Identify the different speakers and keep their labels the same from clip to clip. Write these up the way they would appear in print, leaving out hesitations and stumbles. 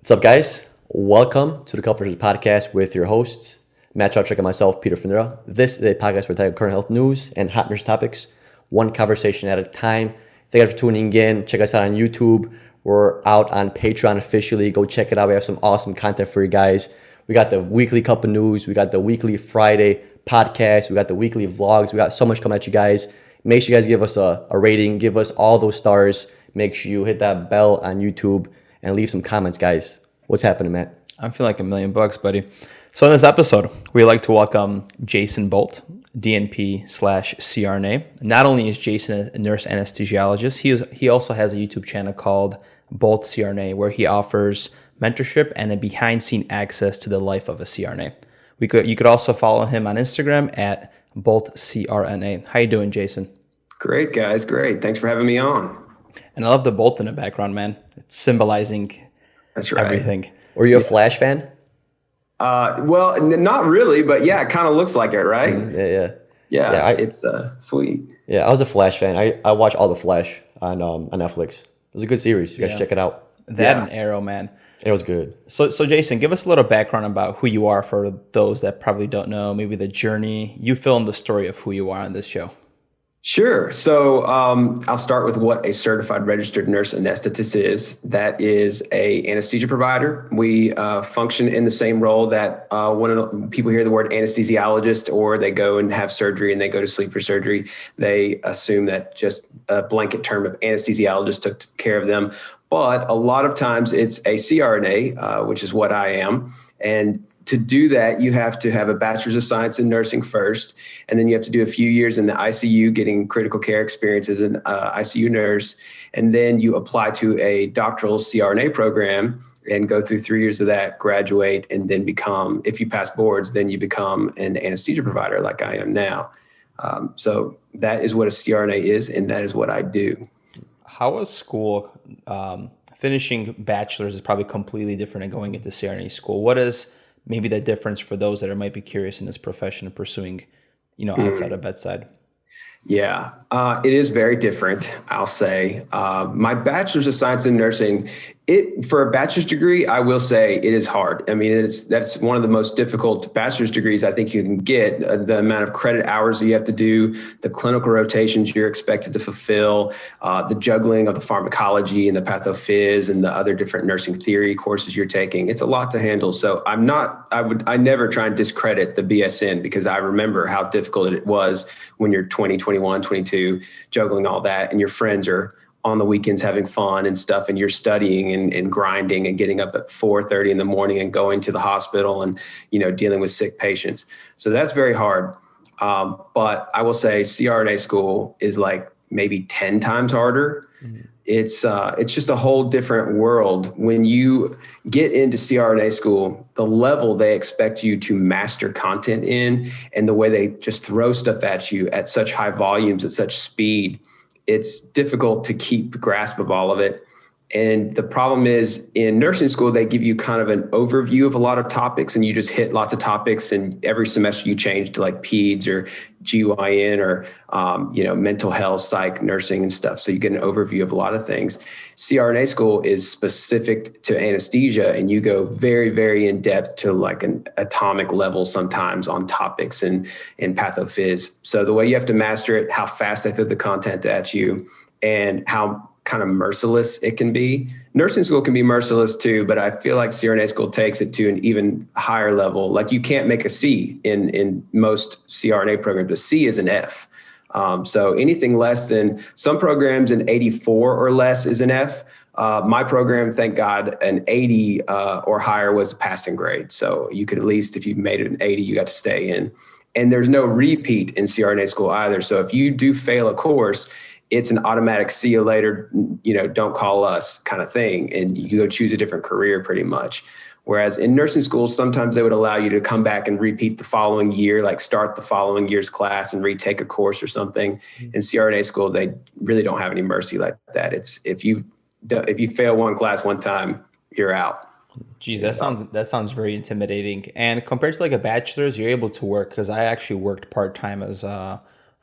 Speaker 1: What's up, guys? Welcome to the Couple Podcast with your hosts, Matt Chowchuk and myself, Peter Finera. This is a podcast where we tackle current health news and hot nurse topics, one conversation at a time. Thank you guys for tuning in. Check us out on YouTube. We're out on Patreon officially. Go check it out. We have some awesome content for you guys. We got the weekly Cup of News. We got the weekly Friday podcast. We got the weekly vlogs. We got so much coming at you guys. Make sure you guys give us a rating. Give us all those stars. Make sure you hit that bell on YouTube and leave some comments, guys. What's happening, Matt?
Speaker 2: I feel like $1,000,000, buddy. So in this episode, we like to welcome Jason Bolt, DNP/CRNA. Not only is Jason a nurse anesthesiologist, he also has a YouTube channel called Bolt CRNA, where he offers mentorship and a behind-scene access to the life of a CRNA. You could also follow him on Instagram at Bolt CRNA. How you doing, Jason?
Speaker 3: Great, guys. Great. Thanks for having me on.
Speaker 2: And I love the bolt in the background, man. It's symbolizing
Speaker 3: That's right.
Speaker 2: everything.
Speaker 1: Were you a Flash fan?
Speaker 3: Well, not really, but yeah, it kind of looks like it, right?
Speaker 1: Yeah.
Speaker 3: It's sweet.
Speaker 1: Yeah, I was a Flash fan. I watched all the Flash on Netflix. It was a good series. You guys should check it out.
Speaker 2: That and Arrow, man.
Speaker 1: It was good.
Speaker 2: So Jason, give us a little background about who you are for those that probably don't know, maybe the journey. You fill in the story of who you are on this show.
Speaker 3: Sure. So I'll start with what a certified registered nurse anesthetist is. That is a anesthesia provider. We function in the same role that when people hear the word anesthesiologist or they go and have surgery and they go to sleep for surgery, they assume that just a blanket term of anesthesiologist took care of them. But a lot of times it's a CRNA, which is what I am. And to do that, you have to have a bachelor's of science in nursing first, and then you have to do a few years in the ICU, getting critical care experience as an ICU nurse. And then you apply to a doctoral CRNA program and go through 3 years of that, graduate, and then become, if you pass boards, then you become an anesthesia provider like I am now. So that is what a CRNA is, and that is what I do.
Speaker 2: How was school? Finishing bachelor's is probably completely different than going into CRNA school. What is maybe the difference for those that might be curious in this profession of pursuing, outside of bedside?
Speaker 3: Yeah, it is very different, I'll say. My bachelor's of science in nursing, for a bachelor's degree, I will say it is hard. I mean, that's one of the most difficult bachelor's degrees I think you can get. The amount of credit hours that you have to do, the clinical rotations you're expected to fulfill, the juggling of the pharmacology and the pathophys and the other different nursing theory courses you're taking. It's a lot to handle. So I never try and discredit the BSN because I remember how difficult it was when you're 20, 21, 22, juggling all that, and your friends are on the weekends having fun and stuff, and you're studying and grinding and getting up at 4:30 in the morning and going to the hospital and, dealing with sick patients. So that's very hard. But I will say CRNA school is like maybe 10 times harder. Mm-hmm. It's just a whole different world. When you get into CRNA school, the level they expect you to master content in and the way they just throw stuff at you at such high volumes, at such speed, it's difficult to keep grasp of all of it. And the problem is in nursing school, they give you kind of an overview of a lot of topics and you just hit lots of topics. And every semester you change to like peds or GYN or, mental health, psych, nursing and stuff. So you get an overview of a lot of things. CRNA school is specific to anesthesia and you go very, very in depth to like an atomic level sometimes on topics and pathophys. So the way you have to master it, how fast they throw the content at you and how kind of merciless it can be. Nursing school can be merciless too, but I feel like CRNA school takes it to an even higher level. Like you can't make a C in most CRNA programs. A C is an F. So anything less than some programs, an 84 or less is an F. My program, thank God, an 80 or higher was a passing grade. So you could at least, if you made it an 80, you got to stay in. And there's no repeat in CRNA school either. So if you do fail a course, it's an automatic see you later, don't call us kind of thing. And you go choose a different career pretty much. Whereas in nursing school, sometimes they would allow you to come back and repeat the following year, like start the following year's class and retake a course or something. In CRNA school, they really don't have any mercy like that. It's if you fail one class one time, you're out.
Speaker 2: Geez, that sounds very intimidating. And compared to like a bachelor's, you're able to work because I actually worked part-time as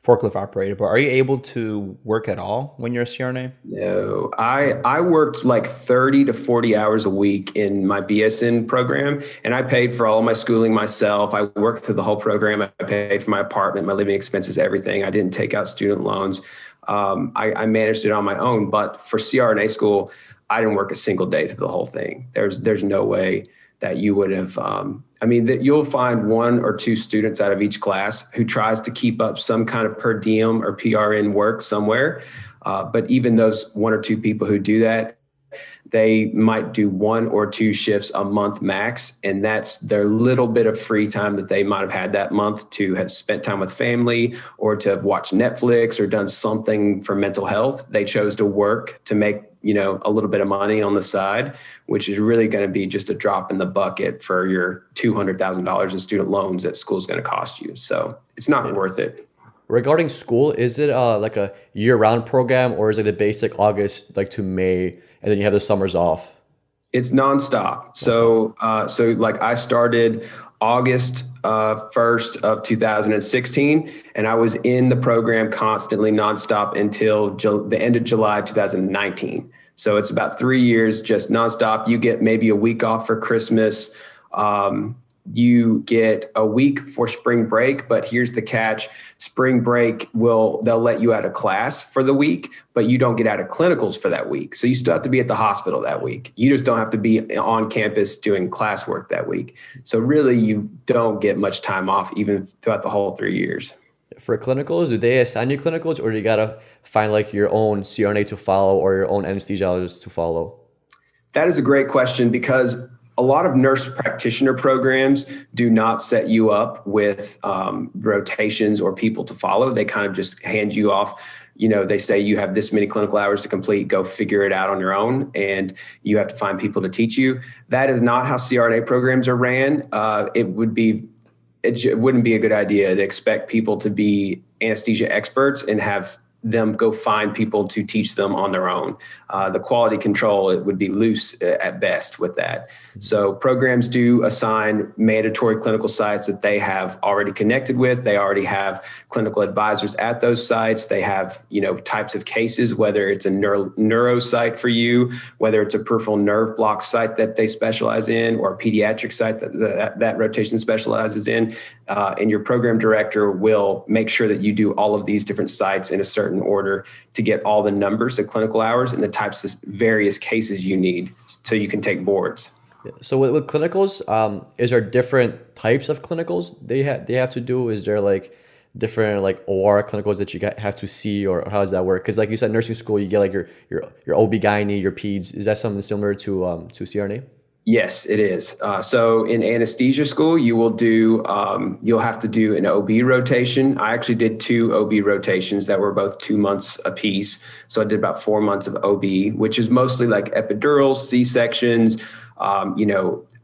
Speaker 2: forklift operator, but are you able to work at all when you're a CRNA?
Speaker 3: No, I worked like 30 to 40 hours a week in my BSN program, and I paid for all my schooling myself. I worked through the whole program. I paid for my apartment, my living expenses, everything. I didn't take out student loans. I managed it on my own. But for CRNA school, I didn't work a single day through the whole thing. There's no way that you would have. That you'll find one or two students out of each class who tries to keep up some kind of per diem or PRN work somewhere. But even those one or two people who do that, they might do 1 or 2 shifts a month max. And that's their little bit of free time that they might have had that month to have spent time with family or to have watched Netflix or done something for mental health. They chose to work to make, a little bit of money on the side, which is really going to be just a drop in the bucket for your $200,000 in student loans that school's going to cost you. So it's not worth it.
Speaker 1: Regarding school, is it like a year-round program, or is it a basic August like to May, and then you have the summers off?
Speaker 3: It's nonstop. So like I started August 1st of 2016, and I was in the program constantly nonstop until the end of July 2019. So it's about 3 years just nonstop. You get maybe a week off for Christmas. You get a week for spring break, but here's the catch. Spring break they'll let you out of class for the week, but you don't get out of clinicals for that week. So you still have to be at the hospital that week. You just don't have to be on campus doing classwork that week. So really you don't get much time off even throughout the whole 3 years.
Speaker 1: For clinicals, do they assign you clinicals, or do you gotta find like your own CRNA to follow or your own anesthesiologist to follow?
Speaker 3: That is a great question, because a lot of nurse practitioner programs do not set you up with rotations or people to follow. They kind of just hand you off. They say you have this many clinical hours to complete, go figure it out on your own, and you have to find people to teach you. That is not how CRNA programs are ran. It wouldn't be a good idea to expect people to be anesthesia experts and have them go find people to teach them on their own. The quality control, it would be loose at best with that. So programs do assign mandatory clinical sites that they have already connected with. They already have clinical advisors at those sites. They have, types of cases, whether it's a neuro site for you, whether it's a peripheral nerve block site that they specialize in, or a pediatric site that rotation specializes in. And your program director will make sure that you do all of these different sites in a certain order to get all the numbers, the clinical hours, and the types of various cases you need so you can take boards.
Speaker 1: So with clinicals, is there different types of clinicals they have to do? Is there like different like OR clinicals that you have to see, or how does that work? Because like you said, nursing school, you get like your OB-GYN, your peds. Is that something similar to CRNA?
Speaker 3: Yes, it is. So in anesthesia school, you'll have to do an OB rotation. I actually did 2 OB rotations that were both 2 months apiece. So I did about 4 months of OB, which is mostly like epidurals, C-sections,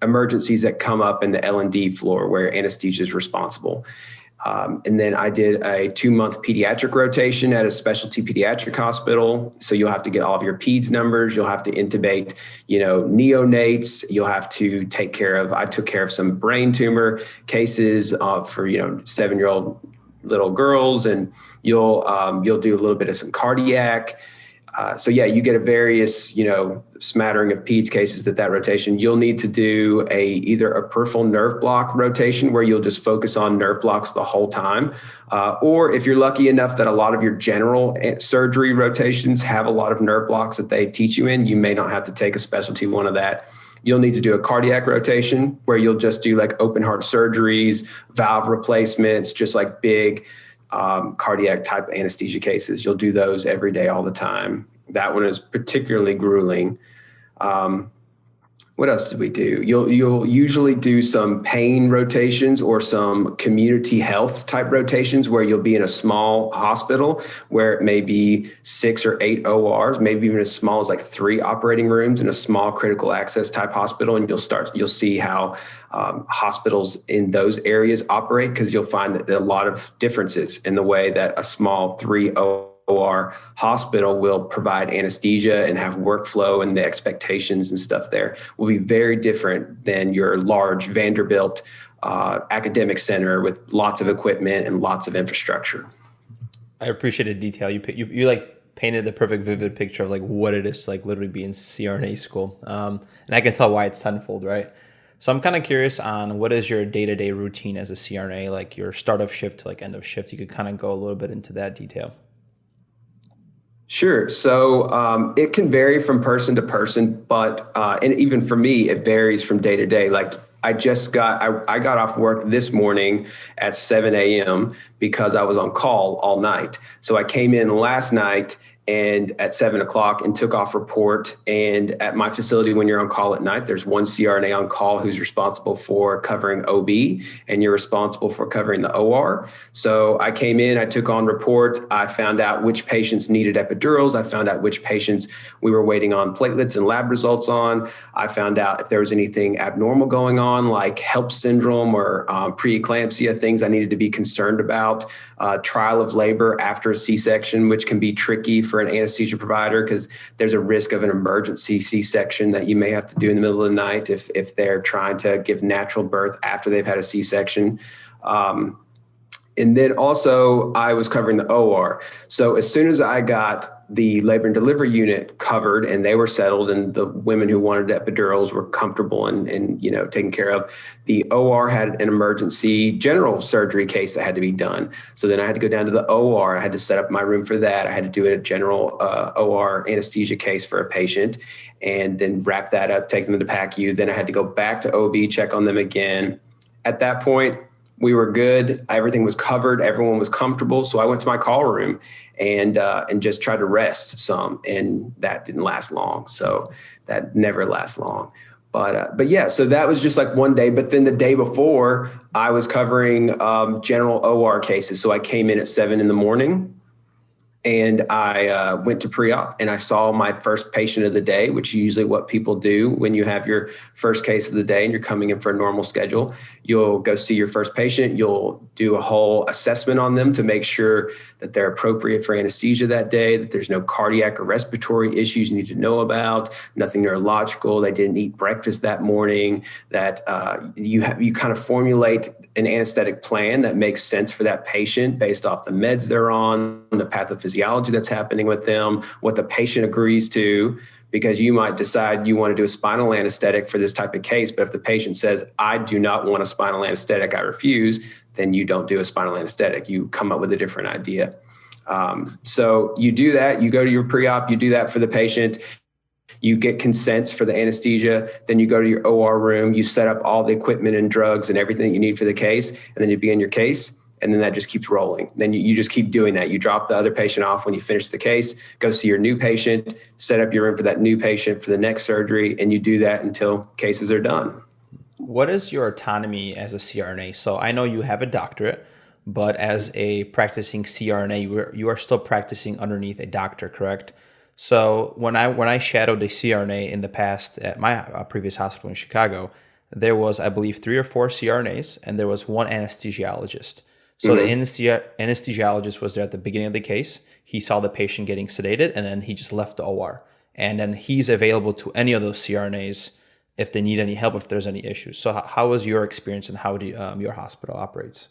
Speaker 3: emergencies that come up in the L&D floor where anesthesia is responsible. And then I did a 2-month pediatric rotation at a specialty pediatric hospital. So you'll have to get all of your peds numbers. You'll have to intubate, neonates. You'll have to I took care of some brain tumor cases for, 7-year-old little girls. And you'll do a little bit of some cardiac. So you get a various, smattering of peds cases that rotation. You'll need to do either a peripheral nerve block rotation where you'll just focus on nerve blocks the whole time. Or if you're lucky enough that a lot of your general surgery rotations have a lot of nerve blocks that they teach you in, you may not have to take a specialty one of that. You'll need to do a cardiac rotation where you'll just do like open heart surgeries, valve replacements, just like big cardiac type anesthesia cases. You'll do those every day, all the time. That one is particularly grueling. What else did we do? You'll usually do some pain rotations or some community health type rotations where you'll be in a small hospital where it may be 6 or 8 ORs, maybe even as small as like 3 operating rooms in a small critical access type hospital. And you'll see how hospitals in those areas operate, because you'll find that there are a lot of differences in the way that a small 3 OR hospital will provide anesthesia and have workflow, and the expectations and stuff there will be very different than your large Vanderbilt academic center with lots of equipment and lots of infrastructure.
Speaker 2: I appreciate the detail. You like painted the perfect vivid picture of like what it is to like literally be in CRNA school. And I can tell why it's tenfold, right? So I'm kind of curious on what is your day-to-day routine as a CRNA, like your start of shift to like end of shift. You could kind of go a little bit into that detail.
Speaker 3: Sure. So it can vary from person to person, but and even for me, it varies from day to day. Like I got off work this morning at 7 a.m. because I was on call all night. So I came in last night and at 7 o'clock and took off report. And at my facility, when you're on call at night, there's one CRNA on call who's responsible for covering OB, and you're responsible for covering the OR. So I came in, I took on report. I found out which patients needed epidurals. I found out which patients we were waiting on platelets and lab results on. I found out if there was anything abnormal going on, like HELP syndrome or preeclampsia, things I needed to be concerned about. Trial of labor after a C-section, which can be tricky for an anesthesia provider because there's a risk of an emergency C-section that you may have to do in the middle of the night if they're trying to give natural birth after they've had a C-section. And then also I was covering the OR. So as soon as I got the labor and delivery unit covered and they were settled and the women who wanted epidurals were comfortable and taken care of, the OR had an emergency general surgery case that had to be done. So then I had to go down to the OR. I had to set up my room for that. I had to do a general OR anesthesia case for a patient and then wrap that up, take them to PACU. Then I had to go back to OB, check on them again. At that point, we were good. Everything was covered. Everyone was comfortable. So I went to my call room and just tried to rest some, and that didn't last long. So that never lasts long. But yeah, so that was just like one day. But then the day before, I was covering general OR cases. So I came in at 7 a.m. and I went to pre-op and I saw my first patient of the day, which is usually what people do when you have your first case of the day and you're coming in for a normal schedule. You'll go see your first patient. You'll do a whole assessment on them to make sure that they're appropriate for anesthesia that day, that there's no cardiac or respiratory issues you need to know about, nothing neurological, they didn't eat breakfast that morning, that you kind of formulate an anesthetic plan that makes sense for that patient based off the meds they're on, the pathophysiology that's happening with them, what the patient agrees to, because you might decide you want to do a spinal anesthetic for this type of case. But if the patient says, I do not want a spinal anesthetic, I refuse, then you don't do a spinal anesthetic. You come up with a different idea. So you do that, you go to your pre-op, you do that for the patient. You get consents for the anesthesia, then you go to your OR room, you set up all the equipment and drugs and everything you need for the case, and then you begin your case, and then that just keeps rolling. Then you just keep doing that. You drop the other patient off when you finish the case, go see your new patient, set up your room for that new patient for the next surgery, and you do that until cases are done.
Speaker 2: What is your autonomy as a CRNA? So I know you have a doctorate, but as a practicing CRNA, you are still practicing underneath a doctor, correct? So when I shadowed a CRNA in the past at my previous hospital in Chicago, there was, I believe, 3 or 4 CRNAs, and there was one anesthesiologist. So the anesthesiologist was there at the beginning of the case. He saw the patient getting sedated, and then he just left the OR. And then he's available to any of those CRNAs if they need any help, if there's any issues. So how was your experience, and how do your hospital operates?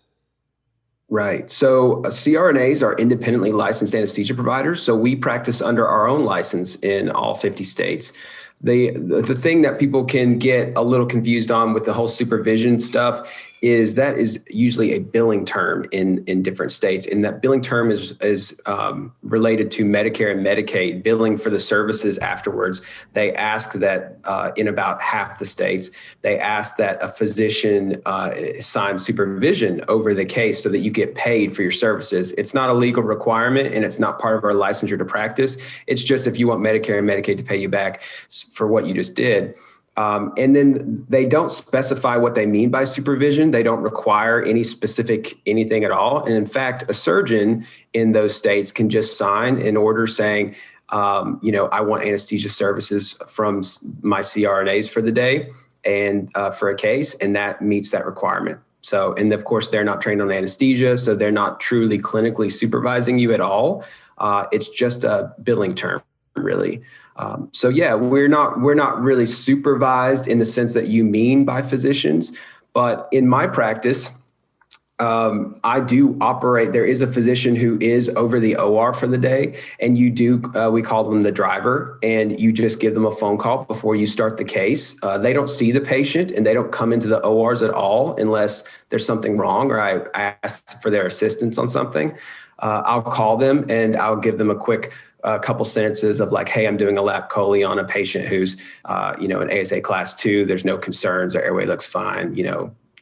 Speaker 3: Right. So CRNAs are independently licensed anesthesia providers. So we practice under our own license in all 50 states. The thing that people can get a little confused on with the whole supervision stuff is that is usually a billing term in different states. And that billing term is related to Medicare and Medicaid billing for the services afterwards. They ask that in about half the states, they ask that a physician sign supervision over the case so that you get paid for your services. It's not a legal requirement and it's not part of our licensure to practice. It's just if you want Medicare and Medicaid to pay you back for what you just did. And then they don't specify what they mean by supervision. They don't require any specific anything at all. And in fact, a surgeon in those states can just sign an order saying, I want anesthesia services from my CRNAs for the day and for a case, and that meets that requirement. So, and of course, they're not trained on anesthesia, so they're not truly clinically supervising you at all. It's just a billing term, really. So yeah, we're not really supervised in the sense that you mean by physicians, but in my practice, I do operate. There is a physician who is over the OR for the day, and you do. We call them the driver, and you just give them a phone call before you start the case. They don't see the patient, and they don't come into the ORs at all unless there's something wrong or I ask for their assistance on something. I'll call them and I'll give them a quick couple sentences of like, hey, I'm doing a lap chole on a patient who's, an ASA class 2. There's no concerns. Their airway looks fine.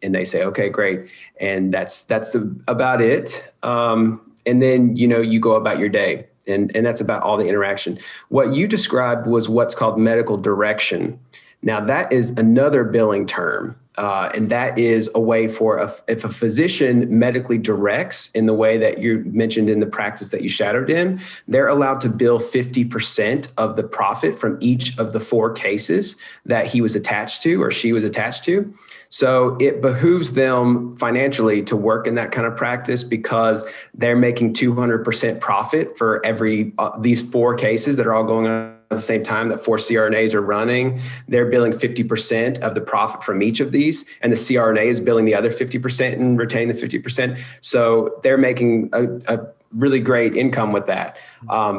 Speaker 3: And they say, okay, great. And that's about it. And then, you go about your day, and that's about all the interaction. What you described was what's called medical direction. Now that is another billing term. And that is a way for if a physician medically directs in the way that you mentioned in the practice that you shadowed in, they're allowed to bill 50% of the profit from each of the 4 cases that he was attached to or she was attached to. So it behooves them financially to work in that kind of practice because they're making 200% profit for every these 4 cases that are all going on at the same time, that 4 CRNAs are running. They're billing 50% of the profit from each of these, and the CRNA is billing the other 50% and retaining the 50%. So they're making a really great income with that.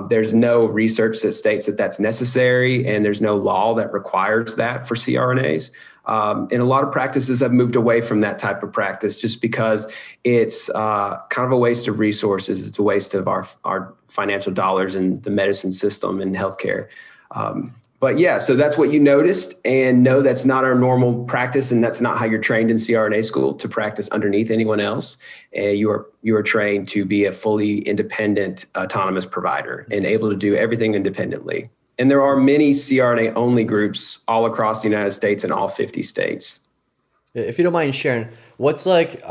Speaker 3: There's no research that states that that's necessary, and there's no law that requires that for CRNAs. And a lot of practices have moved away from that type of practice just because it's kind of a waste of resources. It's a waste of our financial dollars in the medicine system and healthcare. But yeah, so that's what you noticed, and no, that's not our normal practice, and that's not how you're trained in CRNA school, to practice underneath anyone else. You are trained to be a fully independent, autonomous provider and able to do everything independently. And there are many CRNA only groups all across the United States and all 50 states.
Speaker 1: If you don't mind sharing, what's like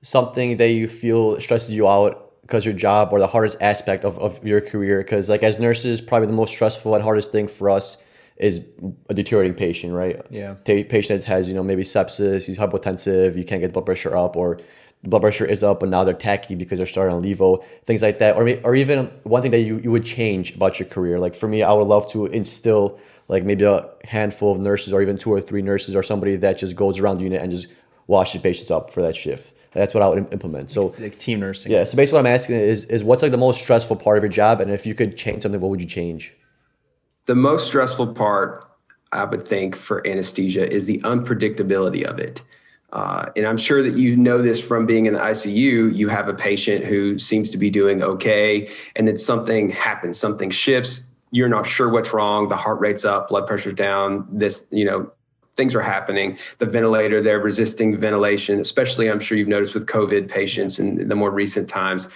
Speaker 1: something that you feel stresses you out because your job, or the hardest aspect of your career? Because like as nurses, probably the most stressful and hardest thing for us is a deteriorating patient, right?
Speaker 2: Yeah.
Speaker 1: Patient that has, maybe sepsis, he's hypotensive, you can't get blood pressure up, or the blood pressure is up, but now they're tacky because they're starting on levo, things like that. Or even one thing that you would change about your career. Like for me, I would love to instill like maybe a handful of nurses, or even 2 or 3 nurses, or somebody that just goes around the unit and just washes patients up for that shift. That's what I would implement. So
Speaker 2: like team nursing.
Speaker 1: Yeah. So basically what I'm asking is what's like the most stressful part of your job? And if you could change something, what would you change?
Speaker 3: The most stressful part, I would think, for anesthesia is the unpredictability of it. And I'm sure that you know this from being in the ICU. You have a patient who seems to be doing okay, and then something happens, something shifts. You're not sure what's wrong. The heart rate's up, blood pressure's down. Things are happening. The ventilator, they're resisting ventilation, especially I'm sure you've noticed with COVID patients in the more recent times.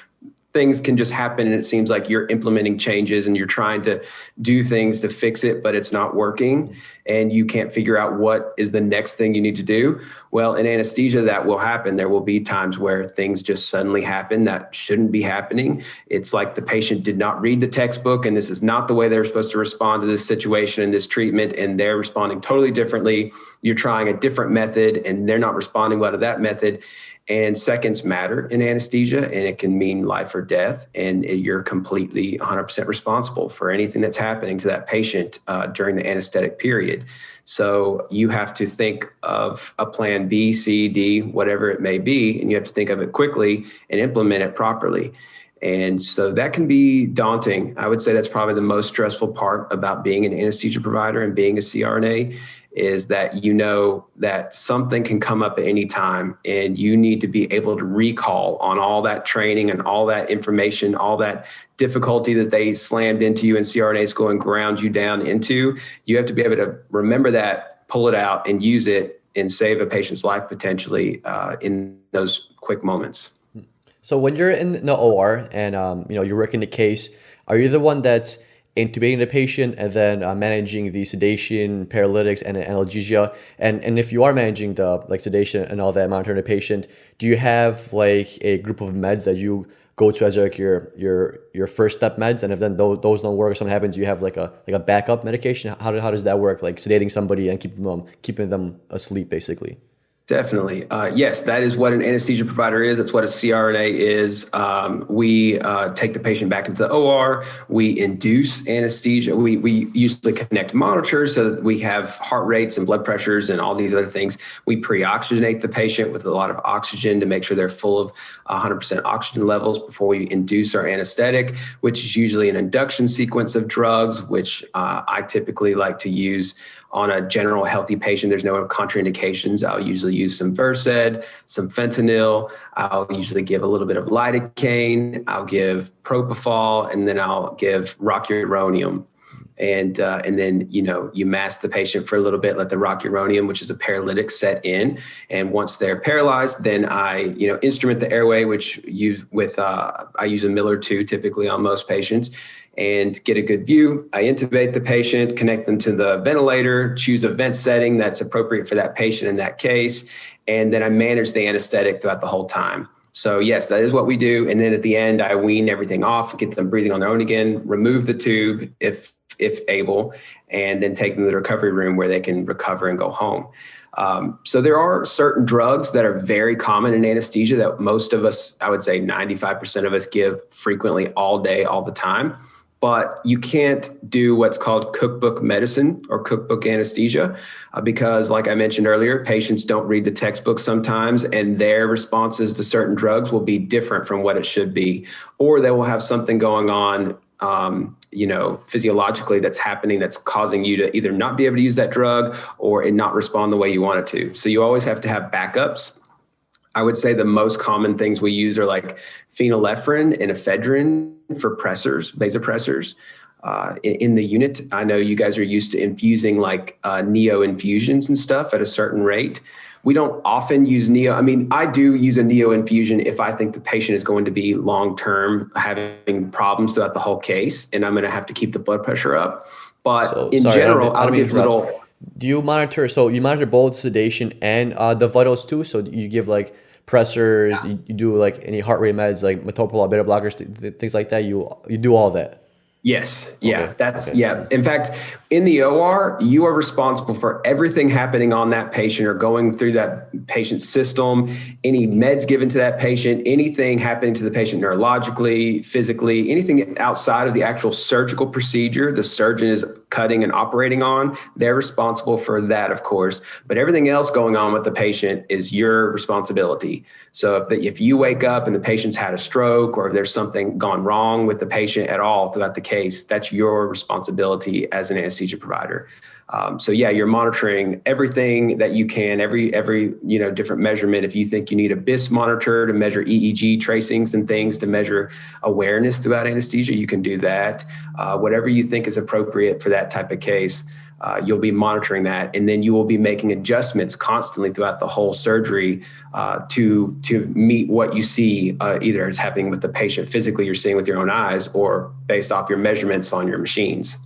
Speaker 3: Things can just happen, and it seems like you're implementing changes and you're trying to do things to fix it, but it's not working, and you can't figure out what is the next thing you need to do. Well, in anesthesia, that will happen. There will be times where things just suddenly happen that shouldn't be happening. It's like the patient did not read the textbook, and this is not the way they're supposed to respond to this situation and this treatment, and they're responding totally differently. You're trying a different method, and they're not responding well to that method. And seconds matter in anesthesia, and it can mean life or death. And you're completely 100% responsible for anything that's happening to that patient during the anesthetic period. So you have to think of a plan B, C, D, whatever it may be, and you have to think of it quickly and implement it properly. And so that can be daunting. I would say that's probably the most stressful part about being an anesthesia provider and being a CRNA, is that you know that something can come up at any time, and you need to be able to recall on all that training and all that information, all that difficulty that they slammed into you in CRNA school and ground you down into. You have to be able to remember that, pull it out, and use it and save a patient's life potentially in those quick moments.
Speaker 1: So when you're in the OR and you're working the case, are you the one that's intubating the patient and then managing the sedation, paralytics, and analgesia? And if you are managing the sedation and all that, monitoring the patient, do you have like a group of meds that you go to as like your first step meds? And if then those don't work or something happens, you have like a backup medication? How does that work? Like sedating somebody and keeping them asleep, basically.
Speaker 3: Definitely. Yes, that is what an anesthesia provider is. That's what a CRNA is. We take the patient back into the OR. We induce anesthesia. We usually connect monitors so that we have heart rates and blood pressures and all these other things. We pre-oxygenate the patient with a lot of oxygen to make sure they're full of 100% oxygen levels before we induce our anesthetic, which is usually an induction sequence of drugs, which I typically like to use on a general healthy patient. There's no contraindications. I'll usually use some Versed, some fentanyl. I'll usually give a little bit of lidocaine. I'll give propofol, and then I'll give rocuronium. And then, you mask the patient for a little bit, let the rocuronium, which is a paralytic, set in. And once they're paralyzed, then I, instrument the airway, which I use a Miller 2 typically on most patients, and get a good view. I intubate the patient, connect them to the ventilator, choose a vent setting that's appropriate for that patient in that case. And then I manage the anesthetic throughout the whole time. So yes, that is what we do. And then at the end, I wean everything off, get them breathing on their own again, remove the tube if able, and then take them to the recovery room where they can recover and go home. So there are certain drugs that are very common in anesthesia that most of us, I would say 95% of us, give frequently all day, all the time. But you can't do what's called cookbook medicine or cookbook anesthesia because, like I mentioned earlier, patients don't read the textbook sometimes, and their responses to certain drugs will be different from what it should be, or they will have something going on physiologically that's happening that's causing you to either not be able to use that drug or it not respond the way you want it to. So you always have to have backups. I would say the most common things we use are like phenylephrine and ephedrine for pressors, vasopressors. In the unit, I know you guys are used to infusing like neo infusions and stuff at a certain rate. We don't often use neo. I mean, I do use a neo infusion if I think the patient is going to be long-term having problems throughout the whole case, and I'm going to have to keep the blood pressure up. But general, I'll give little.
Speaker 1: Do you monitor? So you monitor both sedation and the vitals too. So you give like pressors. You do like any heart rate meds like metoprolol, beta blockers, things like that. You do all that.
Speaker 3: Yes. Yeah. Yeah. In fact, in the OR, you are responsible for everything happening on that patient or going through that patient's system, any meds given to that patient, anything happening to the patient neurologically, physically, anything outside of the actual surgical procedure the surgeon is cutting and operating on. They're responsible for that, of course, but everything else going on with the patient is your responsibility. So if you wake up and the patient's had a stroke, or if there's something gone wrong with the patient at all throughout the case, that's your responsibility as an anesthesia provider. So yeah, you're monitoring everything that you can, every different measurement. If you think you need a BIS monitor to measure EEG tracings and things to measure awareness throughout anesthesia, you can do that. Whatever you think is appropriate for that type of case, you'll be monitoring that, and then you will be making adjustments constantly throughout the whole surgery to meet what you see, either it's happening with the patient physically, you're seeing with your own eyes, or based off your measurements on your machines.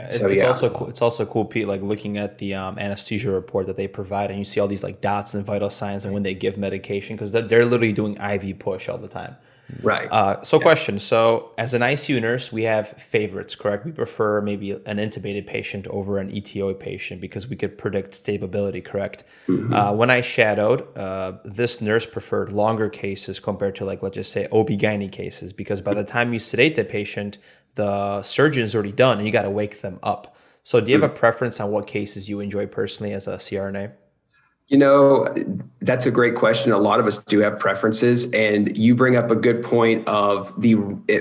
Speaker 2: It's also cool, Pete, like looking at the anesthesia report that they provide, and you see all these like dots and vital signs and when they give medication, because they're literally doing IV push all the time.
Speaker 3: Right.
Speaker 2: Question. So as an ICU nurse, we have favorites, correct? We prefer maybe an intubated patient over an ETO patient because we could predict stability, correct? Mm-hmm. When I shadowed, this nurse preferred longer cases compared to like, let's just say OB-GYN cases, because by the time you sedate the patient, the surgeon's already done and you got to wake them up. So do you have a preference on what cases you enjoy personally as a CRNA?
Speaker 3: That's a great question. A lot of us do have preferences, and you bring up a good point of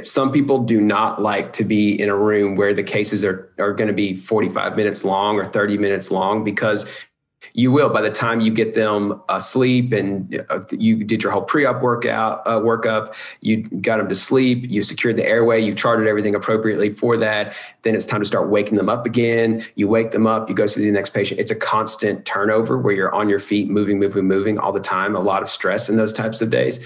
Speaker 3: some people do not like to be in a room where the cases are going to be 45 minutes long or 30 minutes long, because you will, by the time you get them asleep and you did your whole pre-op workup, you got them to sleep, you secured the airway, you charted everything appropriately for that. Then it's time to start waking them up again. You wake them up, you go to the next patient. It's a constant turnover where you're on your feet, moving all the time, a lot of stress in those types of days.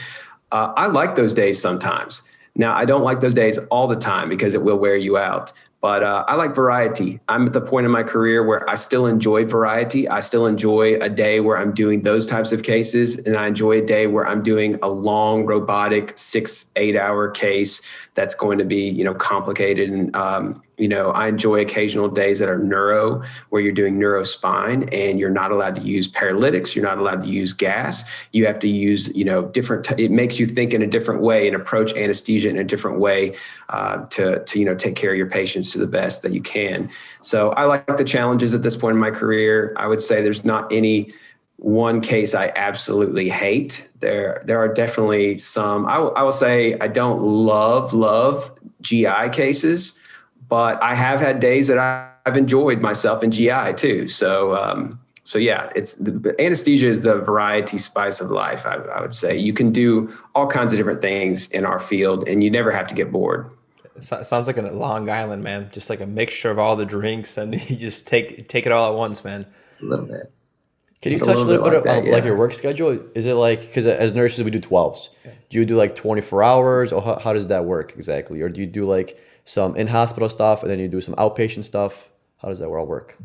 Speaker 3: I like those days sometimes. Now, I don't like those days all the time because it will wear you out. But I like variety. I'm at the point in my career where I still enjoy variety. I still enjoy a day where I'm doing those types of cases. And I enjoy a day where I'm doing a long robotic 6-8 hour case that's going to be, complicated. And, I enjoy occasional days that are neuro, where you're doing neurospine and you're not allowed to use paralytics. You're not allowed to use gas. You have to use, it makes you think in a different way and approach anesthesia in a different way to take care of your patients to the best that you can. So I like the challenges at this point in my career. I would say there's not any one case I absolutely hate. There are definitely some. I will say I don't love GI cases, but I have had days that I've enjoyed myself in GI too. So yeah, anesthesia is the variety spice of life. I would say you can do all kinds of different things in our field, and you never have to get bored.
Speaker 2: Sounds like a Long Island, man. Just like a mixture of all the drinks, and you just take it all at once, man.
Speaker 3: A little bit.
Speaker 1: Can you touch a little bit about like your work schedule? Is it like, because as nurses we do 12s. Do you do like 24 hours, or how does that work exactly? Or do you do like some in-hospital stuff and then you do some outpatient stuff? How does that all work?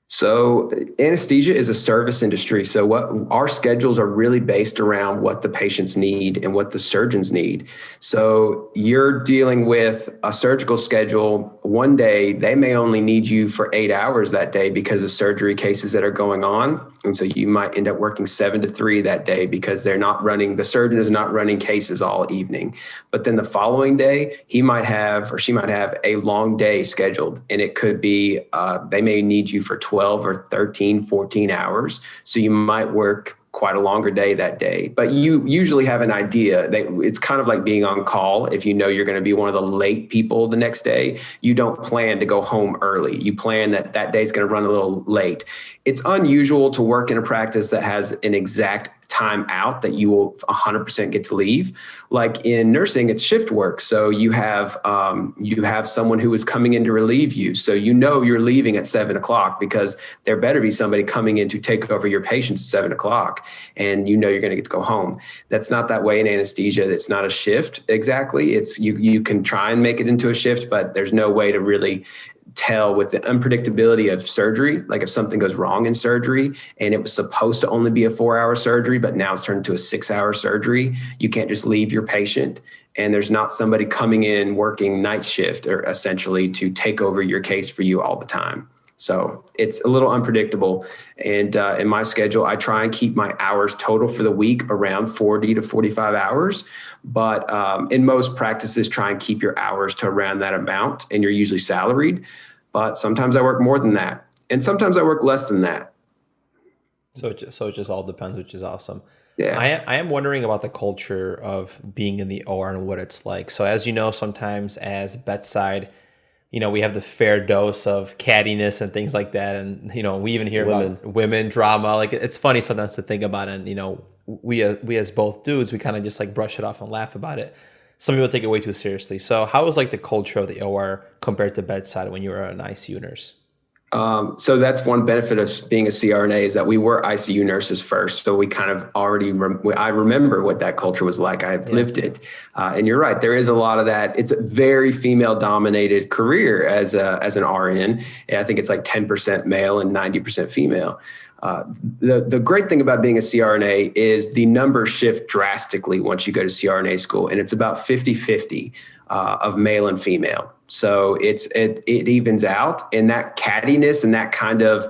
Speaker 3: So anesthesia is a service industry. So what our schedules are really based around what the patients need and what the surgeons need. So you're dealing with a surgical schedule. One day, they may only need you for 8 hours that day because of surgery cases that are going on. And so you might end up working 7 to 3 that day because the surgeon is not running cases all evening. But then the following day, he might have, or she might have a long day scheduled. And it could be, they may need you for 12 or 13, 14 hours. So you might work quite a longer day that day, but you usually have an idea. It's kind of like being on call. If you know you're going to be one of the late people the next day, you don't plan to go home early. You plan that day is going to run a little late. It's unusual to work in a practice that has an exact time out that you will 100% get to leave. Like in nursing, it's shift work. So you have someone who is coming in to relieve you. So you're leaving at 7:00 because there better be somebody coming in to take over your patients at 7:00, and you're going to get to go home. That's not that way in anesthesia. It's not a shift exactly. It's you can try and make it into a shift, but there's no way to really tell with the unpredictability of surgery. Like if something goes wrong in surgery and it was supposed to only be a 4-hour surgery, but now it's turned into a 6-hour surgery, you can't just leave your patient. And there's not somebody coming in working night shift or essentially to take over your case for you all the time. So it's a little unpredictable. And in my schedule, I try and keep my hours total for the week around 40 to 45 hours. But in most practices, try and keep your hours to around that amount, and you're usually salaried. But sometimes I work more than that, and sometimes I work less than that.
Speaker 2: So it just all depends, which is awesome.
Speaker 3: Yeah.
Speaker 2: I am wondering about the culture of being in the OR and what it's like. So as you know, sometimes as bedside, we have the fair dose of cattiness and things like that. And, we even hear about women drama. Like, it's funny sometimes to think about it. And, we as both dudes, we kind of just like brush it off and laugh about it. Some people take it way too seriously. So how was like the culture of the OR compared to bedside when you were an ICU nurse?
Speaker 3: So that's one benefit of being a CRNA is that we were ICU nurses first. So we kind of already, I remember what that culture was like. I've lived it. And you're right. There is a lot of that. It's a very female dominated career as an RN. And I think it's like 10% male and 90% female. The great thing about being a CRNA is the numbers shift drastically once you go to CRNA school, and it's about 50-50 of male and female. So it evens out, and that cattiness and that kind of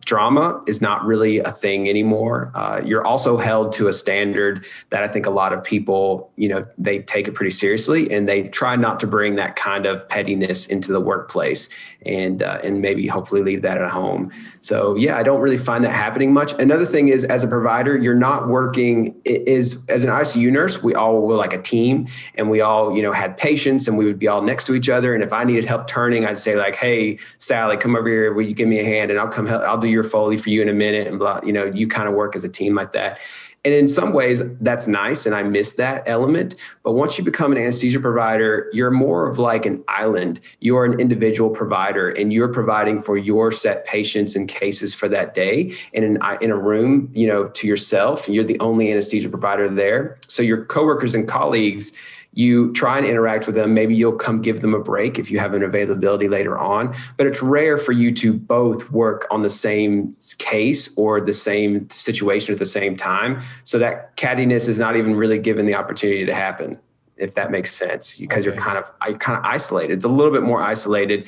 Speaker 3: drama is not really a thing anymore. You're also held to a standard that I think a lot of people, they take it pretty seriously, and they try not to bring that kind of pettiness into the workplace, and maybe hopefully leave that at home. So yeah, I don't really find that happening much. Another thing is, as a provider, you're not working as an ICU nurse. We all were like a team, and we all, had patients, and we would be all next to each other. And if I needed help turning, I'd say like, "Hey, Sally, come over here. Will you give me a hand?" And I'll come help. I'll do your Foley for you in a minute, and blah. You kind of work as a team like that. And in some ways, that's nice, and I miss that element. But once you become an anesthesia provider, you're more of like an island. You're an individual provider, and you're providing for your set patients and cases for that day. And in a room, to yourself, you're the only anesthesia provider there. So your coworkers and colleagues, you try and interact with them. Maybe you'll come give them a break if you have an availability later on, but it's rare for you to both work on the same case or the same situation at the same time. So that cattiness is not even really given the opportunity to happen. if that makes sense, because
Speaker 2: Okay.
Speaker 3: you're kind of isolated. It's a little bit more isolated.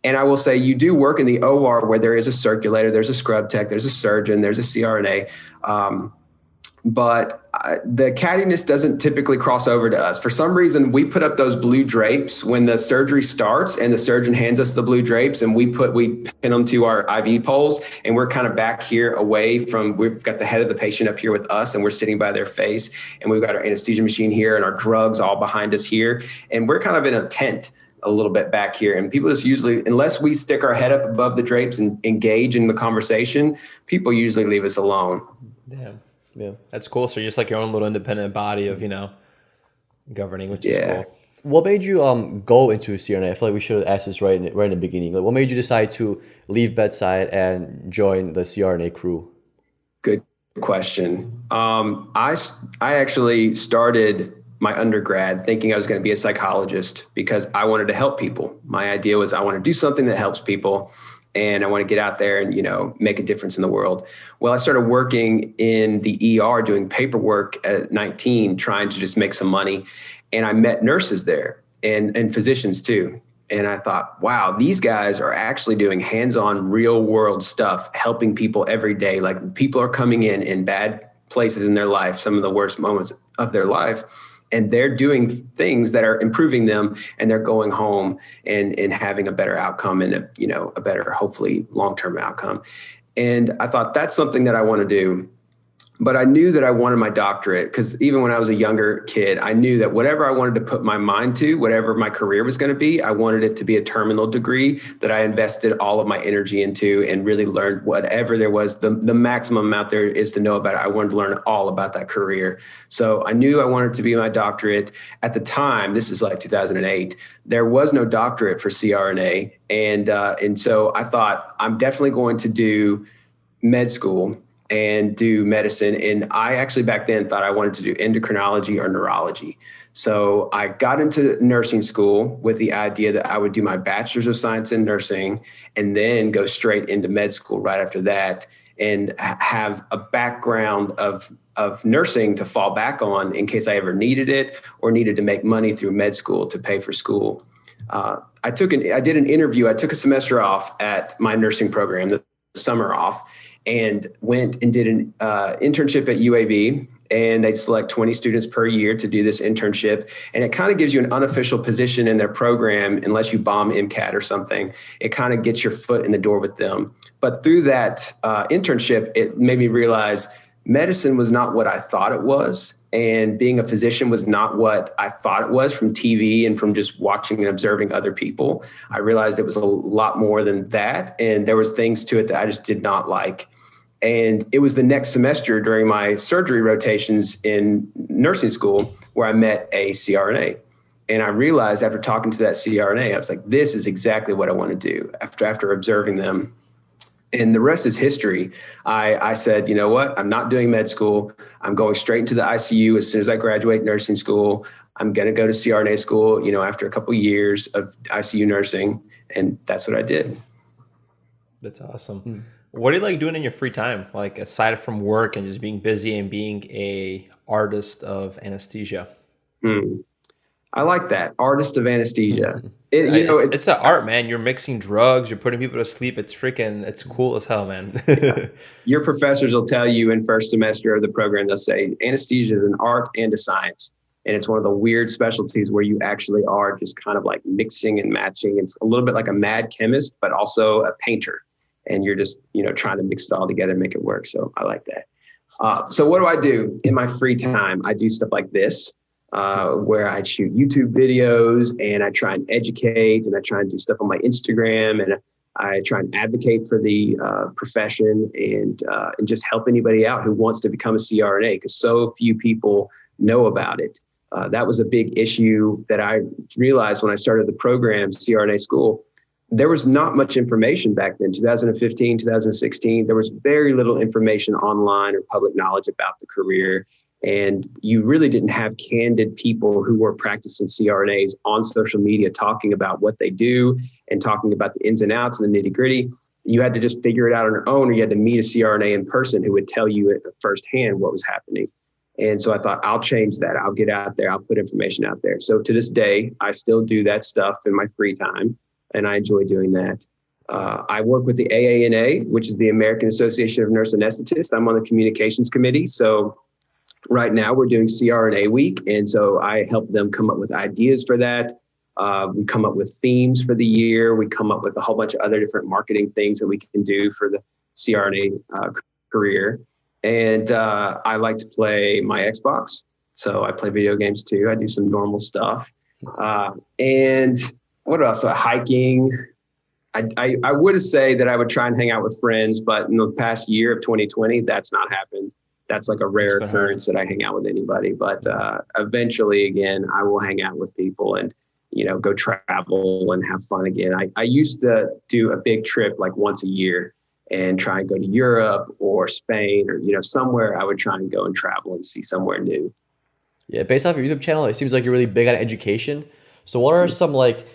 Speaker 3: And I will say you do work in the OR where there is a circulator, there's a scrub tech, there's a surgeon, there's a CRNA. But the cattiness doesn't typically cross over to us. For some reason, we put up those blue drapes when the surgery starts, and the surgeon hands us the blue drapes, and we pin them to our IV poles, and we're kind of back here away from, we've got the head of the patient up here with us, and we're sitting by their face, and we've got our anesthesia machine here and our drugs all behind us here. And we're kind of in a tent a little bit back here. And people just usually, unless we stick our head up above the drapes and engage in the conversation, people usually leave us alone.
Speaker 2: Damn. Yeah, that's cool. So you're just like your own little independent body of, governing, which is cool.
Speaker 1: What made you go into CRNA? I feel like we should have asked this right in the beginning. Like, what made you decide to leave bedside and join the CRNA crew?
Speaker 3: Good question. I actually started my undergrad thinking I was going to be a psychologist because I wanted to help people. My idea was I want to do something that helps people, and I want to get out there and, make a difference in the world. Well, I started working in the ER doing paperwork at 19, trying to just make some money. And I met nurses there and physicians too. And I thought, wow, these guys are actually doing hands-on real world stuff, helping people every day. Like, people are coming in bad places in their life, some of the worst moments of their life. And they're doing things that are improving them, and they're going home and having a better outcome and a better, hopefully, long-term outcome. And I thought that's something that I want to do. But I knew that I wanted my doctorate, because even when I was a younger kid, I knew that whatever I wanted to put my mind to, whatever my career was going to be, I wanted it to be a terminal degree that I invested all of my energy into and really learned whatever there was, the maximum amount there is to know about it. I wanted to learn all about that career. So I knew I wanted to be my doctorate. At the time, this is like 2008, there was no doctorate for CRNA. And so I thought, I'm definitely going to do med school and do medicine. And I actually back then thought I wanted to do endocrinology or neurology. So I got into nursing school with the idea that I would do my bachelor's of science in nursing and then go straight into med school right after that, and have a background of nursing to fall back on in case I ever needed it or needed to make money through med school to pay for school. I did an interview. I took a semester off at my nursing program, the summer off, and went and did an internship at UAB. And they select 20 students per year to do this internship. And it kind of gives you an unofficial position in their program, unless you bomb MCAT or something. It kind of gets your foot in the door with them. But through that internship, it made me realize medicine was not what I thought it was. And being a physician was not what I thought it was from TV and from just watching and observing other people. I realized it was a lot more than that. And there was things to it that I just did not like. And it was the next semester during my surgery rotations in nursing school where I met a CRNA. And I realized after talking to that CRNA, I was like, this is exactly what I want to do after observing them. And the rest is history. I said, you know what? I'm not doing med school. I'm going straight into the ICU as soon as I graduate nursing school. I'm going to go to CRNA school, after a couple of years of ICU nursing. And that's what I did.
Speaker 2: That's awesome. What do you like doing in your free time? Like, aside from work and just being busy and being a artist of anesthesia?
Speaker 3: I like that. Artist of anesthesia.
Speaker 2: It's an art, man. You're mixing drugs. You're putting people to sleep. It's cool as hell, man.
Speaker 3: Your professors will tell you in first semester of the program, they'll say anesthesia is an art and a science. And it's one of the weird specialties where you actually are just kind of like mixing and matching. It's a little bit like a mad chemist, but also a painter. And you're just, trying to mix it all together and make it work. So I like that. So what do I do in my free time? I do stuff like this, where I shoot YouTube videos and I try and educate, and I try and do stuff on my Instagram, and I try and advocate for the profession and just help anybody out who wants to become a CRNA, because so few people know about it. That was a big issue that I realized when I started the program, CRNA school. There was not much information back then, 2015, 2016. There was very little information online or public knowledge about the career. And you really didn't have candid people who were practicing CRNAs on social media talking about what they do and talking about the ins and outs and the nitty gritty. You had to just figure it out on your own, or you had to meet a CRNA in person who would tell you firsthand what was happening. And so I thought, I'll change that. I'll get out there. I'll put information out there. So to this day, I still do that stuff in my free time, and I enjoy doing that. I work with the AANA, which is the American Association of Nurse Anesthetists. I'm on the communications committee. So right now we're doing CRNA week. And so I help them come up with ideas for that. We come up with themes for the year. We come up with a whole bunch of other different marketing things that we can do for the CRNA career. And I like to play my Xbox. So I play video games too. I do some normal stuff. And what else? Hiking. I would say that I would try and hang out with friends, but in the past year of 2020, that's not happened. That's like a rare occurrence that I hang out with anybody. But eventually, again, I will hang out with people and, go travel and have fun again. I used to do a big trip like once a year and try and go to Europe or Spain or, somewhere I would try and go and travel and see somewhere new.
Speaker 1: Yeah, based off your YouTube channel, it seems like you're really big on education. So what are some like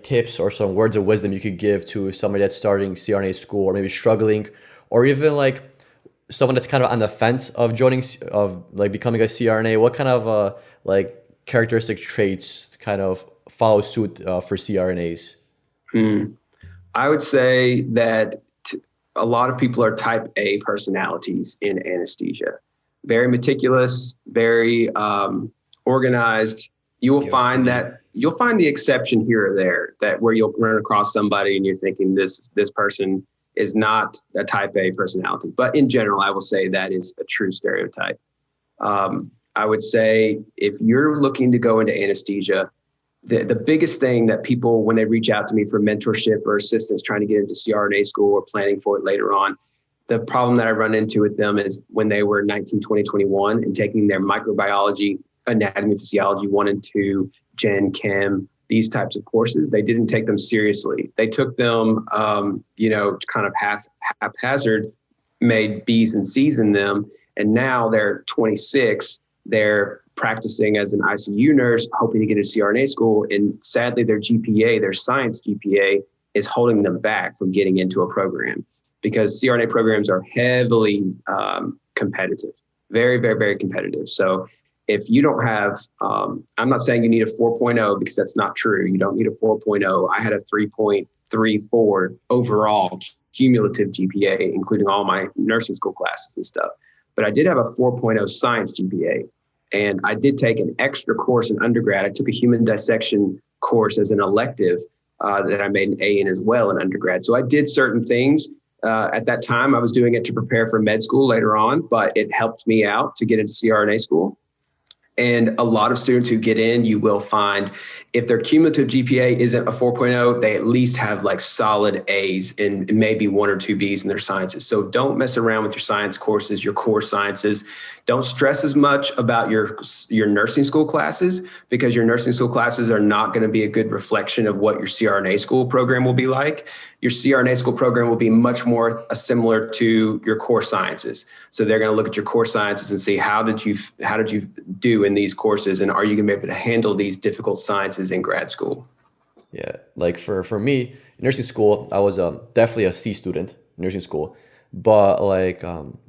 Speaker 1: tips or some words of wisdom you could give to somebody that's starting CRNA school or maybe struggling, or even like someone that's kind of on the fence of becoming a CRNA? What kind of characteristic traits kind of follow suit for CRNAs?
Speaker 3: I would say that a lot of people are type A personalities in anesthesia. Very meticulous, very organized. You'll find the exception here or there, that where you'll run across somebody and you're thinking this person is not a type A personality. But in general, I will say that is a true stereotype. I would say if you're looking to go into anesthesia, the biggest thing that people, when they reach out to me for mentorship or assistance trying to get into CRNA school or planning for it later on, the problem that I run into with them is when they were 19, 20, 21 and taking their microbiology, anatomy, physiology 1 and 2, gen chem, these types of courses, they didn't take them seriously. They took them, kind of haphazard, made B's and C's in them. And now they're 26, they're practicing as an ICU nurse, hoping to get into CRNA school. And sadly, their GPA, their science GPA, is holding them back from getting into a program because CRNA programs are heavily competitive, very, very, very competitive. So if you don't have, I'm not saying you need a 4.0 because that's not true. You don't need a 4.0. I had a 3.34 overall cumulative GPA, including all my nursing school classes and stuff. But I did have a 4.0 science GPA. And I did take an extra course in undergrad. I took a human dissection course as an elective that I made an A in as well in undergrad. So I did certain things. At that time, I was doing it to prepare for med school later on, but it helped me out to get into CRNA school. And a lot of students who get in, you will find if their cumulative GPA isn't a 4.0, they at least have like solid A's and maybe 1 or 2 B's in their sciences. So don't mess around with your science courses, your core sciences. Don't stress as much about your nursing school classes because your nursing school classes are not going to be a good reflection of what your CRNA school program will be like. Your CRNA school program will be much more similar to your core sciences. So they're going to look at your core sciences and see how did you do in these courses, and are you going to be able to handle these difficult sciences in grad school?
Speaker 1: Yeah, like for me in nursing school, I was definitely a C student in nursing school, but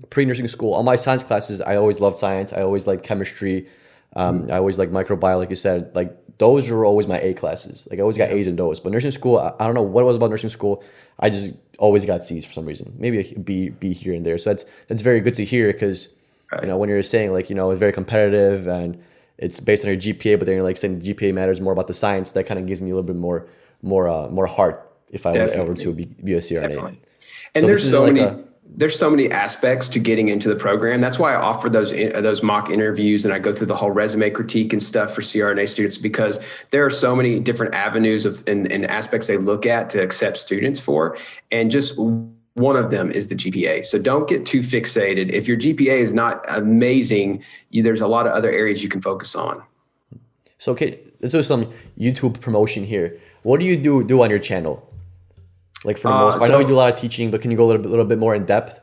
Speaker 1: pre-nursing school, all my science classes, I always loved science. I always liked chemistry. I always liked microbiology, like you said. Like those were always my A classes. Like I always got A's in those. But nursing school, I don't know what it was about nursing school. I just always got C's for some reason. Maybe a B here and there. So that's very good to hear because when you're saying it's very competitive and it's based on your GPA, but then you're like saying the GPA matters more about the science. That kind of gives me a little bit more heart if I was ever to be a CRNA.
Speaker 3: Definitely. And so there's so many aspects to getting into the program. That's why I offer those mock interviews and I go through the whole resume critique and stuff for CRNA students, because there are so many different avenues and aspects they look at to accept students for. And just one of them is the GPA. So don't get too fixated. If your GPA is not amazing, there's a lot of other areas you can focus on.
Speaker 1: So, okay, let's do some YouTube promotion here. What do you do on your channel? Like for the most part, I know you do a lot of teaching, but can you go a little bit more in depth?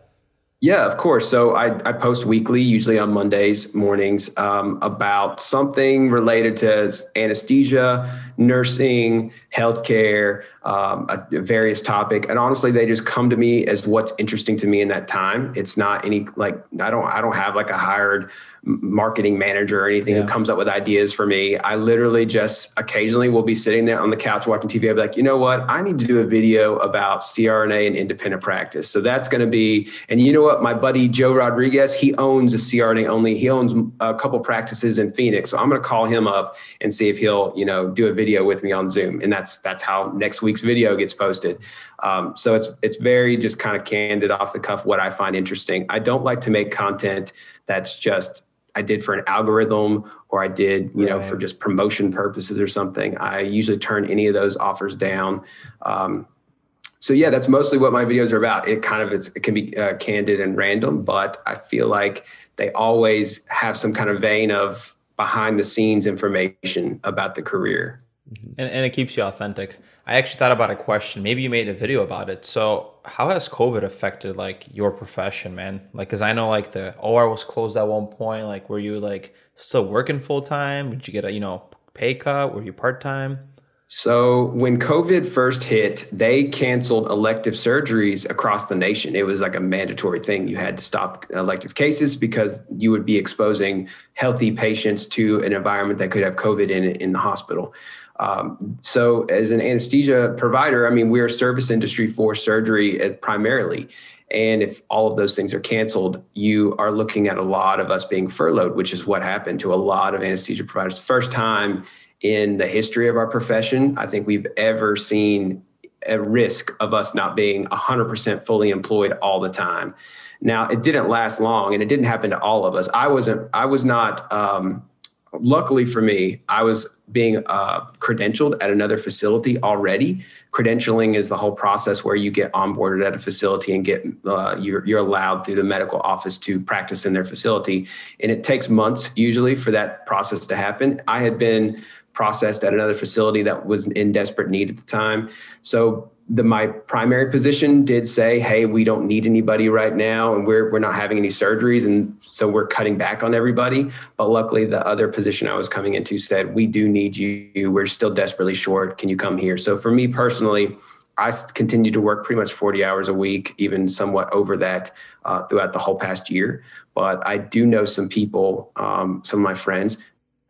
Speaker 3: Yeah, of course. So I post weekly, usually on Mondays mornings, about something related to anesthesia, nursing, healthcare, a various topic. And honestly, they just come to me as what's interesting to me in that time. It's not any like I don't have like a hired marketing manager or anything who comes up with ideas for me. I literally just occasionally will be sitting there on the couch watching TV. I'll be like, you know what? I need to do a video about CRNA and independent practice. So that's going to be, and you know what? My buddy Joe Rodriguez, he owns a CRNA only. He owns a couple practices in Phoenix. So I'm going to call him up and see if he'll, do a video with me on Zoom. And that's how next week's video gets posted. So it's very just kind of candid off the cuff what I find interesting. I don't like to make content that's just I did for an algorithm or I did, for just promotion purposes or something. I usually turn any of those offers down. So yeah, that's mostly what my videos are about. It can be candid and random, but I feel like they always have some kind of vein of behind the scenes information about the career.
Speaker 2: And it keeps you authentic. I actually thought about a question. Maybe you made a video about it. So how has COVID affected like your profession, man? Like, cause I know like the OR was closed at one point. Like, were you like still working full time? Did you get a, pay cut? Were you part-time?
Speaker 3: So when COVID first hit, they canceled elective surgeries across the nation. It was like a mandatory thing. You had to stop elective cases because you would be exposing healthy patients to an environment that could have COVID in the hospital. So as an anesthesia provider, I mean, we're a service industry for surgery primarily. And if all of those things are canceled, you are looking at a lot of us being furloughed, which is what happened to a lot of anesthesia providers. First time in the history of our profession, I think we've ever seen a risk of us not being 100% fully employed all the time. Now, it didn't last long and it didn't happen to all of us. I was not, luckily for me, I was being credentialed at another facility already. Credentialing is the whole process where you get onboarded at a facility and get you're allowed through the medical office to practice in their facility. And it takes months usually for that process to happen. I had been processed at another facility that was in desperate need at the time. So my primary position did say, hey, we don't need anybody right now, and we're not having any surgeries, and so we're cutting back on everybody. But luckily, the other position I was coming into said, we do need you. We're still desperately short. Can you come here? So for me personally, I continued to work pretty much 40 hours a week, even somewhat over that throughout the whole past year. But I do know some people, some of my friends,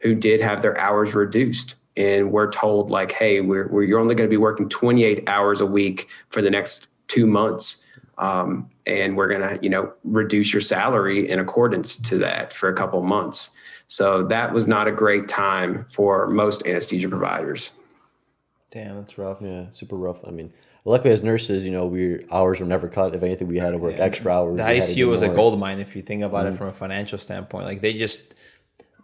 Speaker 3: who did have their hours reduced. And we're told like, hey, you're only going to be working 28 hours a week for the next 2 months. And we're going to, reduce your salary in accordance to that for a couple of months. So that was not a great time for most anesthesia providers.
Speaker 2: Damn, that's rough.
Speaker 1: Yeah, super rough. I mean, luckily as nurses, our hours were never cut. If anything, we had to work extra hours.
Speaker 2: The ICU was a gold mine if you think about it from a financial standpoint. Like they just...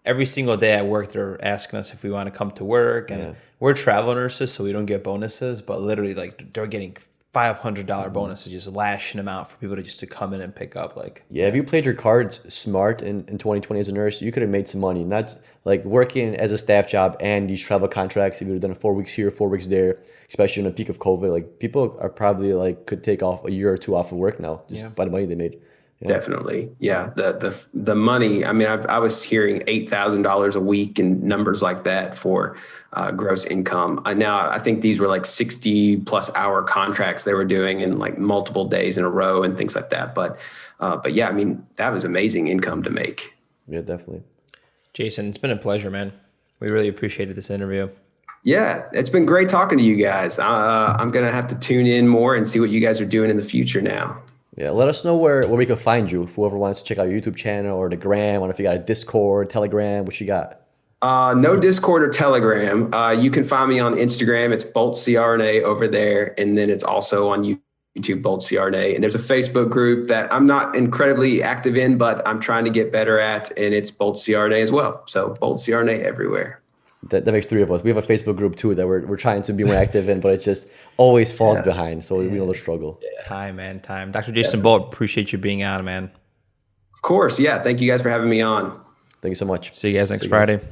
Speaker 2: Every single day at work, they're asking us if we want to come to work, and we're travel nurses, so we don't get bonuses. But literally, like they're getting $500 bonuses, just lashing them out for people to come in and pick up. Like,
Speaker 1: if you played your cards smart in 2020 as a nurse, you could have made some money. Not like working as a staff job and these travel contracts. If you would have done 4 weeks here, 4 weeks there, especially in the peak of COVID, like people are probably like could take off a year or two off of work now just by the money they made. Yeah.
Speaker 3: Definitely. Yeah. The money, I mean, I was hearing $8,000 a week and numbers like that for gross income. Now I think these were like 60+ hour contracts they were doing in like multiple days in a row and things like that. But yeah, I mean, that was amazing income to make.
Speaker 1: Yeah, definitely.
Speaker 2: Jason, it's been a pleasure, man. We really appreciated this interview.
Speaker 3: Yeah, it's been great talking to you guys. I'm going to have to tune in more and see what you guys are doing in the future now.
Speaker 1: Yeah, let us know where we can find you. If whoever wants to check out your YouTube channel or the gram, or if you got a Discord, Telegram, what you got?
Speaker 3: No Discord or Telegram. You can find me on Instagram. It's Bolt CRNA over there. And then it's also on YouTube, Bolt CRNA. And there's a Facebook group that I'm not incredibly active in, but I'm trying to get better at. And it's Bolt CRNA as well. So Bolt CRNA everywhere.
Speaker 1: That makes 3 of us. We have a Facebook group too that we're trying to be more active in, but it just always falls behind. So we know the struggle.
Speaker 2: Time, man, time. Dr. Jason Bolt, appreciate you being on, man.
Speaker 3: Of course. Yeah. Thank you guys for having me on.
Speaker 1: Thank you so much.
Speaker 2: See you guys next Friday.